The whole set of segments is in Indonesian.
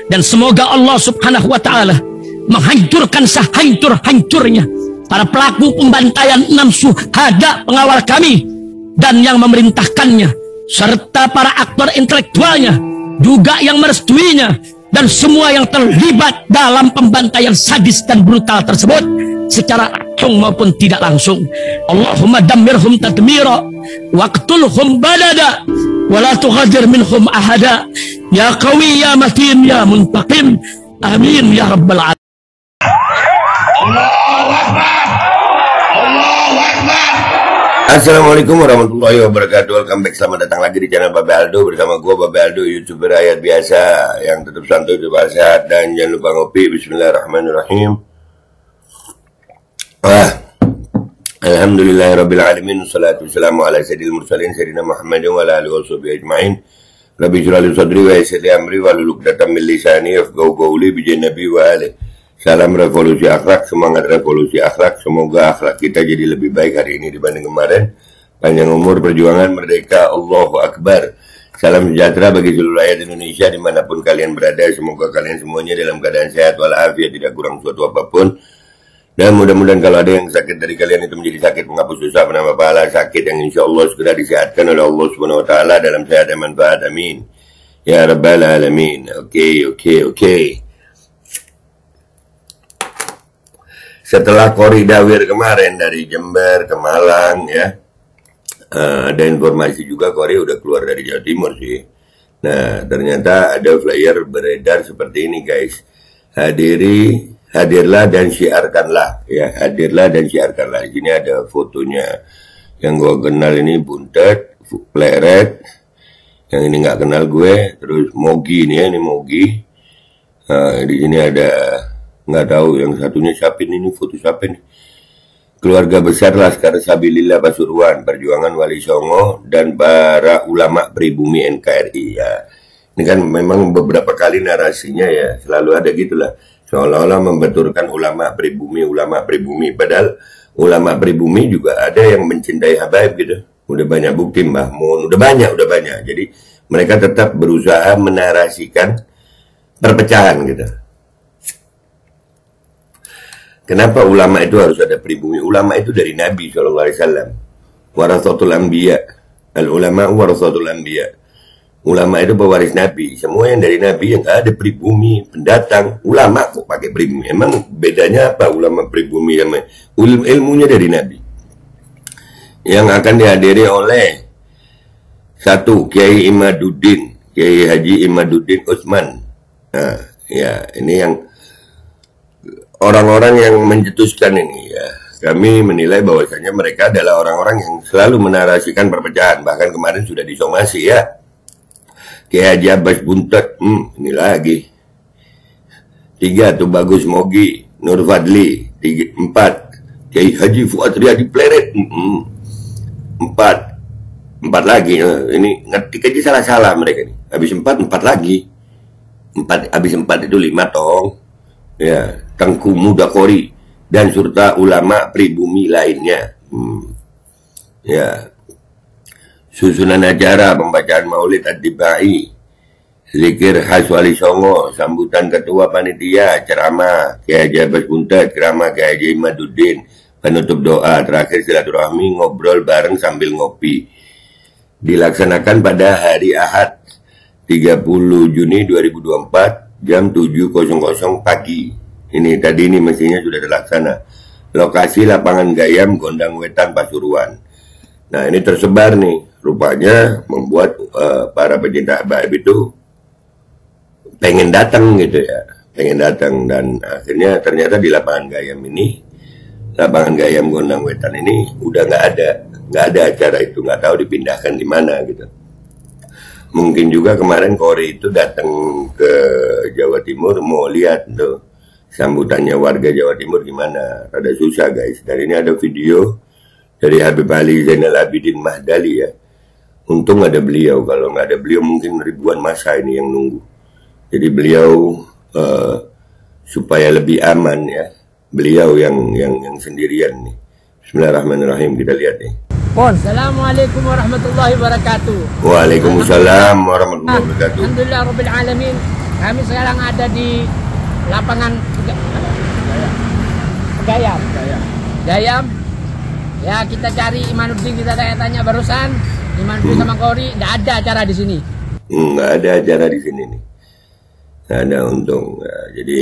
Dan semoga Allah subhanahu wa ta'ala menghancurkan sehancur-hancurnya para pelaku pembantaian 6 syuhada pengawal kami dan yang memerintahkannya, serta para aktor intelektualnya juga yang merestuinya, dan semua yang terlibat dalam pembantaian sadis dan brutal tersebut secara langsung maupun tidak langsung. Allahumma dammirhum tadmira waqtulhum badada wala tughadir minhum ahada ya qawi ya matin ya muntaqim amin ya rabbal alamin. Assalamualaikum warahmatullahi wabarakatuh. Welcome back, selamat datang lagi di channel Babe Aldo. Bersama gue Babe Aldo, YouTuber rakyat biasa yang tetap santuy, tetap sehat, dan jangan lupa ngopi. Bismillahirrahmanirrahim. Alhamdulillahirrabbilalamin. Wassalatu wassalamu ala sayyidil mursalin sayyidina Muhammadin wa ala alihi wa sahbihi ajma'in. Rabbi shrah li sadri wa yassir li amri wahlul 'uqdatam min lisani yafqahu qawli bi nabi wa alihi. Salam revolusi akhlak, semangat revolusi akhlak. Semoga akhlak kita jadi lebih baik hari ini dibanding kemarin. Panjang umur, perjuangan, merdeka, Allahu Akbar. Salam sejahtera bagi seluruh rakyat Indonesia dimanapun kalian berada. Semoga kalian semuanya dalam keadaan sehat walafiat, tidak kurang suatu apapun. Dan mudah-mudahan kalau ada yang sakit dari kalian itu menjadi sakit penghapus dosa, penambah pahala, sakit yang insya Allah segera disehatkan oleh Allah Subhanahu Wa Taala dalam sehat dan manfaat. Amin ya rabbal alamin. Oke. Setelah Kori Dawir kemarin dari Jember ke Malang ya, ada informasi juga Kori udah keluar dari Jawa Timur sih. Nah, ternyata ada flyer beredar seperti ini guys. Hadirlah dan syiarkanlah ya, hadirlah dan syiarkanlah. Di sini ada fotonya yang gue kenal ini Buntet, Pleret, yang ini nggak kenal gue, terus Mogi nih ya, ini Mogi. Di sini ada nggak tahu yang satunya siapa ini, foto siapa nih? Keluarga besar Laskar Sabilillah Pasuruan, Perjuangan Wali Songo, dan para ulama pribumi NKRI ya. Ini kan memang beberapa kali narasinya ya selalu ada gitulah, seolah-olah membenturkan ulama pribumi, padahal ulama pribumi juga ada yang mencintai habaib gitu. Udah banyak bukti Mbah Mun, udah banyak. Jadi mereka tetap berusaha menarasikan perpecahan gitu. Kenapa ulama itu harus ada pribumi? Ulama itu dari Nabi SAW. Warasatul Anbiya. Al-ulama warasatul Anbiya. Ulama itu pewaris Nabi. Semua yang dari Nabi yang ada pribumi, pendatang. Ulama kok pakai pribumi? Emang bedanya apa ulama pribumi sama ilmunya dari Nabi? Yang akan dihadiri oleh satu, Kiai Imaduddin, Kiai Haji Imaduddin Utsman. Nah, ya ini yang orang-orang yang mencetuskan ini ya, kami menilai bahwasanya mereka adalah orang-orang yang selalu menarasikan perpecahan. Bahkan kemarin sudah disomasi ya, Kiai Haji Abbas Buntet, ini lagi 3 tuh Bagus Mogi, Nur Fadli, 4 Kiai Haji Fuad Riyadi Pleret, 4 lagi. Ini ngetik aja salah-salah mereka nih. Habis 4 lagi, habis 4 itu 5 tong ya, Tengku Muda Kori dan serta ulama pribumi lainnya. Ya. Susunan acara pembacaan Maulid Ad-Dibai, zikir khas Wali Songo, sambutan ketua panitia, ceramah Kiai Haji Abbas Buntet, ceramah Kiai Haji Imaduddin, penutup doa, terakhir silaturahmi ngobrol bareng sambil ngopi. Dilaksanakan pada hari Ahad 30 Juni 2024 jam 7.00 pagi. Ini tadi ini mestinya sudah terlaksana. Lokasi lapangan Gayam, Gondang Wetan, Pasuruan. Nah ini tersebar nih, rupanya membuat para pecinta habaib itu pengen datang gitu ya, dan akhirnya ternyata di lapangan Gayam ini, lapangan Gayam Gondang Wetan ini udah nggak ada acara itu, nggak tahu dipindahkan di mana gitu. Mungkin juga kemarin Kori itu datang ke Jawa Timur mau lihat tuh sambutannya warga Jawa Timur gimana. Rada susah guys. Dan ini ada video dari Habib Ali Zainal Abidin Mahdali ya. Untung ada beliau, kalau nggak ada beliau mungkin ribuan massa ini yang nunggu. Jadi beliau supaya lebih aman ya, beliau yang sendirian nih. Bismillahirrahmanirrahim, kita lihat nih. Assalamualaikum warahmatullahi wabarakatuh. Waalaikumsalam warahmatullahi wabarakatuh. Alhamdulillah rabbil alamin. Kami sekarang ada di lapangan Gayam. Gayam. Ya, kita cari Imanuddin, kita tanya-tanya barusan. Imanuddin sama Kori, nggak ada acara di sini. Nggak ada acara di sini nih. Nggak ada, untung. Nah, jadi,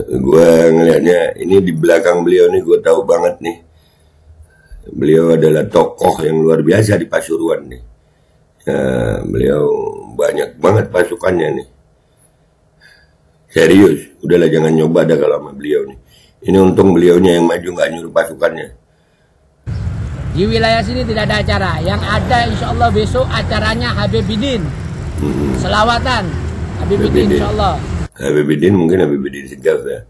gue ngelihatnya ini di belakang beliau nih, gue tahu banget nih. Beliau adalah tokoh yang luar biasa di Pasuruan nih. Beliau banyak banget pasukannya nih. Serius, udahlah jangan nyoba dah kalau sama beliau nih. Ini untung beliaunya yang maju, nggak nyuruh pasukannya. Di wilayah sini tidak ada acara. Yang ada insya Allah besok acaranya Habibidin. Selawatan Habibidin insya Allah. Habibidin mungkin Habibidin Segaf ya.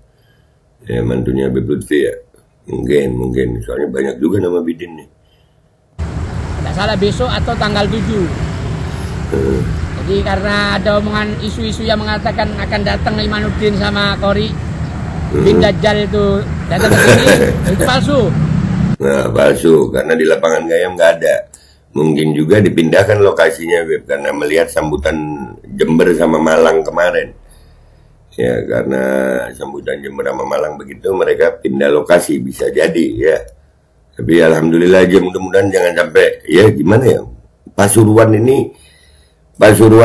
Ya, mantunya Habib Lutfi ya. Mungkin. Soalnya banyak juga nama Bidin nih. Tidak salah besok atau tanggal 7. Jadi karena ada omongan isu-isu yang mengatakan akan datang Imanuddin sama Kori bin Dajjal itu datang ke sini, itu palsu. Nah, palsu karena di lapangan Gayam nggak ada. Mungkin juga dipindahkan lokasinya, Beb, karena melihat sambutan Jember sama Malang kemarin. Ya, karena sambutan Jember sama Malang begitu, mereka pindah lokasi, bisa jadi ya. Tapi alhamdulillah aja, mudah-mudahan jangan sampai, ya gimana ya, Pasuruan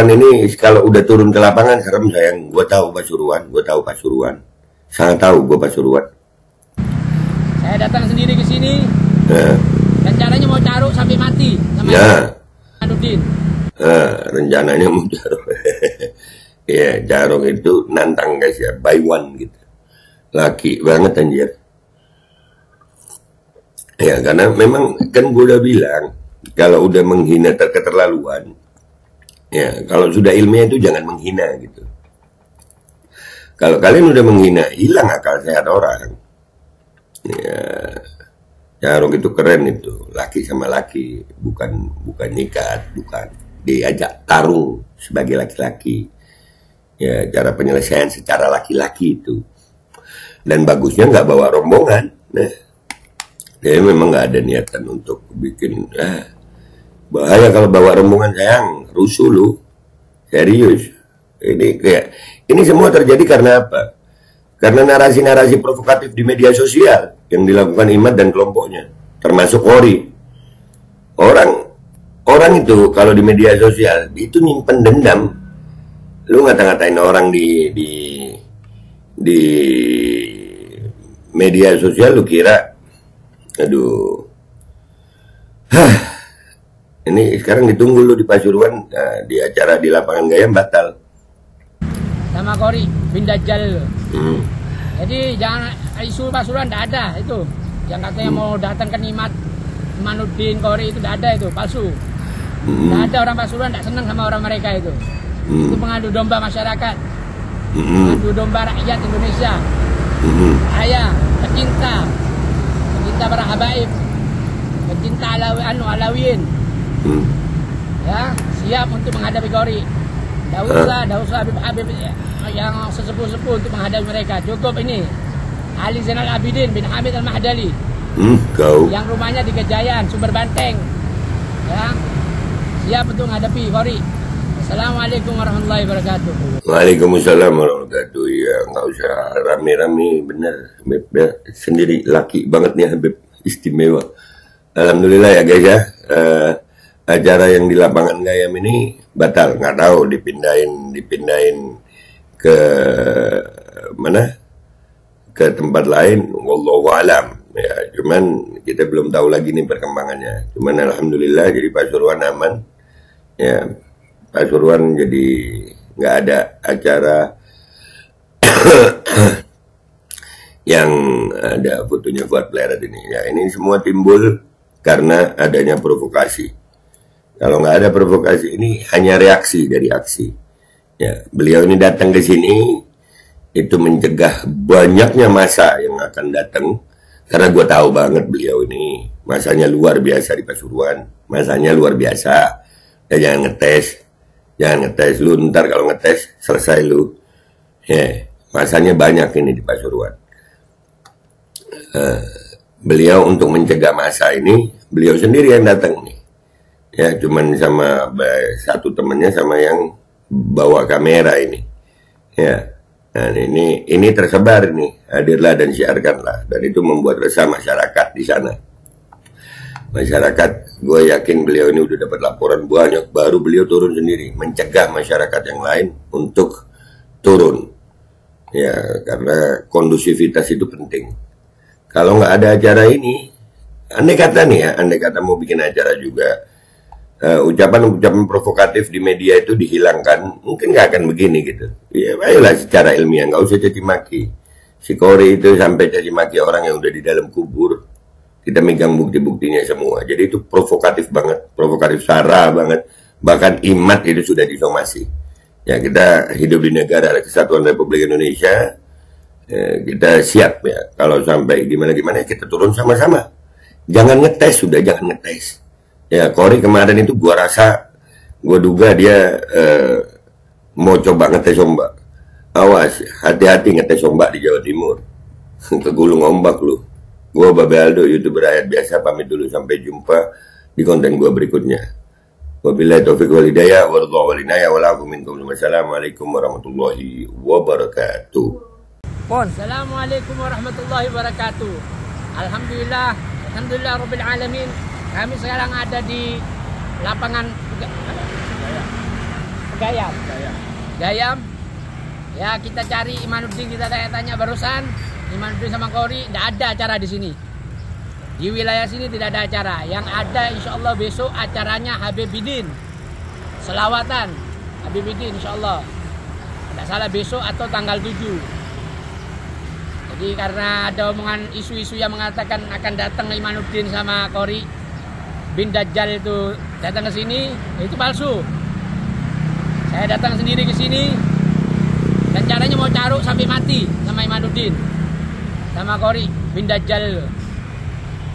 ini kalau udah turun ke lapangan, serem sayang. Gue tahu Pasuruan. Sangat tahu gue Pasuruan. Saya datang sendiri ke sini. Rencananya mau caruk sampai mati sama Imanuddin. Rencananya mau caruk. Ya, caruk itu nantang guys ya, by one gitu. Laki banget anjir. Ya, karena memang kan gue udah bilang, kalau udah menghina keterlaluan, ya kalau sudah ilmiah itu jangan menghina gitu. Kalau kalian udah menghina, hilang akal sehat orang. Ya, caruk itu keren itu, laki sama laki, bukan nikat, bukan diajak tarung sebagai laki-laki. Ya, cara penyelesaian secara laki-laki itu. Dan bagusnya nggak bawa rombongan. Nah, dia memang nggak ada niatan untuk bikin. Bahaya kalau bawa rombongan sayang, rusuh lu. Serius. Ini semua terjadi karena apa? Karena narasi-narasi provokatif di media sosial yang dilakukan Imad dan kelompoknya, termasuk Kori. Orang itu kalau di media sosial itu nyimpen dendam. Lu ngata-ngatain orang di media sosial, lu kira, aduh, ini sekarang ditunggu lu di Pasuruan, di acara di lapangan Gayam batal. Sama Kori bin Dajjal. Jadi jangan isu Pasuruan, tidak ada itu. Yang katanya mau datang ke Imanuddin, Kori itu tidak ada, itu palsu. Tidak ada orang Pasuruan tidak senang sama orang mereka itu. Itu pengadu domba masyarakat, pengadu domba rakyat Indonesia. Saya pecinta para habaib, pecinta Alawiyin. Ya, siap untuk menghadapi Kori. Tidak usah Habib yang sesepuh-sepuh untuk menghadapi mereka. Cukup ini Ali Zainal Abidin bin Hamid Al-Mahdali, yang rumahnya di Gejayan, Sumber Banteng. Ya, siap untuk menghadapi Kori. Assalamualaikum warahmatullahi wabarakatuh. Waalaikumsalam warahmatullahi wabarakatuh. Ya, nggak usah rame-rame, bener. Habib ya, sendiri laki banget nih Habib, istimewa. Alhamdulillah ya guys ya. Acara yang di lapangan Gayam ini batal, nggak tahu dipindahin ke mana, ke tempat lain, wallahu alam ya. Cuman kita belum tahu lagi nih perkembangannya. Cuman alhamdulillah jadi Pasuruan aman ya. Pasuruan jadi nggak ada acara yang ada fotonya Fuad Plerat ini ya. Ini semua timbul karena adanya provokasi. Kalau nggak ada provokasi, ini hanya reaksi dari aksi. Ya, beliau ini datang ke sini itu mencegah banyaknya massa yang akan datang, karena gue tahu banget beliau ini masanya luar biasa di Pasuruan, masanya luar biasa. Ya, jangan ngetes lu, ntar kalau ngetes selesai lu. Ya, masanya banyak ini di Pasuruan. Beliau untuk mencegah massa ini, beliau sendiri yang datang nih. Ya, cuman sama satu temennya sama yang bawa kamera ini. Ya. Dan ini tersebar nih, hadirlah dan siarkanlah, dan itu membuat resah masyarakat di sana. Masyarakat, gue yakin beliau ini udah dapat laporan banyak, baru beliau turun sendiri mencegah masyarakat yang lain untuk turun. Ya, karena kondusivitas itu penting. Kalau nggak ada acara ini, andai kata nih ya, andai kata mau bikin acara juga, ucapan-ucapan provokatif di media itu dihilangkan, mungkin nggak akan begini gitu. Ya, ayolah secara ilmiah, nggak usah caci maki. Si Kori itu sampai caci maki orang yang udah di dalam kubur, kita megang bukti-buktinya semua. Jadi itu provokatif banget, provokatif sara banget. Bahkan IMAT itu sudah disomasi. Ya, kita hidup di negara Kesatuan Republik Indonesia, kita siap ya. Kalau sampai gimana-gimana kita turun sama-sama. Jangan ngetes, sudah jangan ngetes. Ya, Kori kemarin itu gua duga dia mau coba ngetes ombak. Awas, hati-hati ngetes ombak di Jawa Timur. Kegulung ombak lu. Gua Babe Aldo, YouTuber rakyat biasa, pamit dulu, sampai jumpa di konten gua berikutnya. Wabillahi taufiq wal hidayah, wallahu walinaya walakum minkum. Wassalamualaikum warahmatullahi wabarakatuh. Assalamualaikum warahmatullahi wabarakatuh. Alhamdulillah rabbil alamin. Kami sekarang ada di lapangan Gayam. Ya, kita cari Imanuddin, kita tanya-tanya barusan. Imanuddin sama Kori, tidak ada acara di sini. Di wilayah sini tidak ada acara. Yang ada insya Allah besok acaranya Habibidin. Selawatan Habibidin insya Allah. Tidak salah besok atau tanggal 7. Jadi karena ada omongan isu-isu yang mengatakan akan datang Imanuddin sama Kori bin Dajjal itu datang ke sini, itu palsu. Saya datang sendiri ke sini, rencananya mau caruk sampai mati sama Imanuddin, sama Kori bin Dajjal.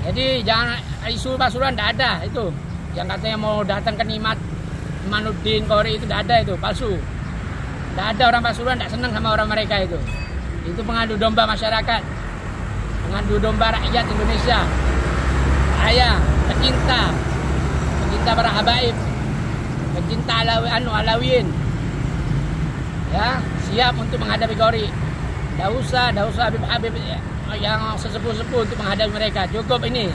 Jadi jangan isu Pasuruan, tidak ada itu. Yang katanya mau datang ke Imanuddin, Kori itu tidak ada, itu palsu. Tidak ada, orang Pasuruan tidak senang sama orang mereka itu. Itu pengadu domba masyarakat, pengadu domba rakyat Indonesia. Saya pecinta para habaib, pecinta Alawiyin, ya, siap untuk menghadapi Kori. Tidak usah Habib yang sesepuh-sepuh untuk menghadapi mereka. Cukup ini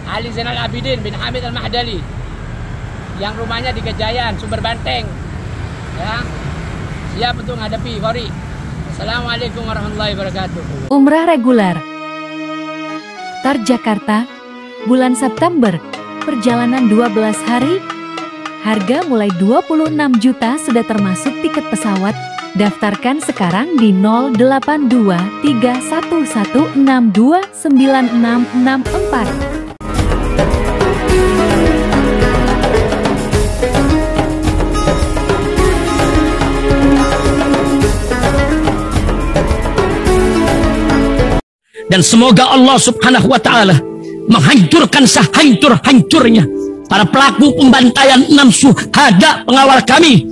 Ali Zainal Abidin bin Hamid Al-Mahdali yang rumahnya di Kejayan, Sumber Banteng, ya, siap untuk menghadapi Kori. Assalamualaikum warahmatullahi wabarakatuh. Umrah reguler Tar Jakarta, bulan September, perjalanan 12 hari, harga mulai 26 juta sudah termasuk tiket pesawat. Daftarkan sekarang di 082311629664. Dan semoga Allah Subhanahu wa Ta'ala menghancurkan sehancur-hancurnya para pelaku pembantaian 6 syuhada pengawal kami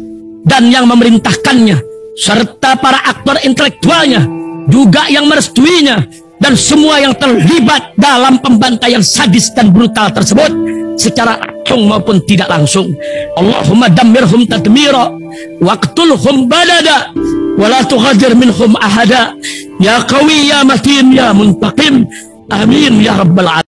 dan yang memerintahkannya, serta para aktor intelektualnya juga yang merestuinya, dan semua yang terlibat dalam pembantaian sadis dan brutal tersebut secara langsung maupun tidak langsung. Allahumma dammirhum tadmira waqtulhum badada wala tughadir minhum ahada ya qawi ya matin ya muntaqim. Amin ya rabbal alamin.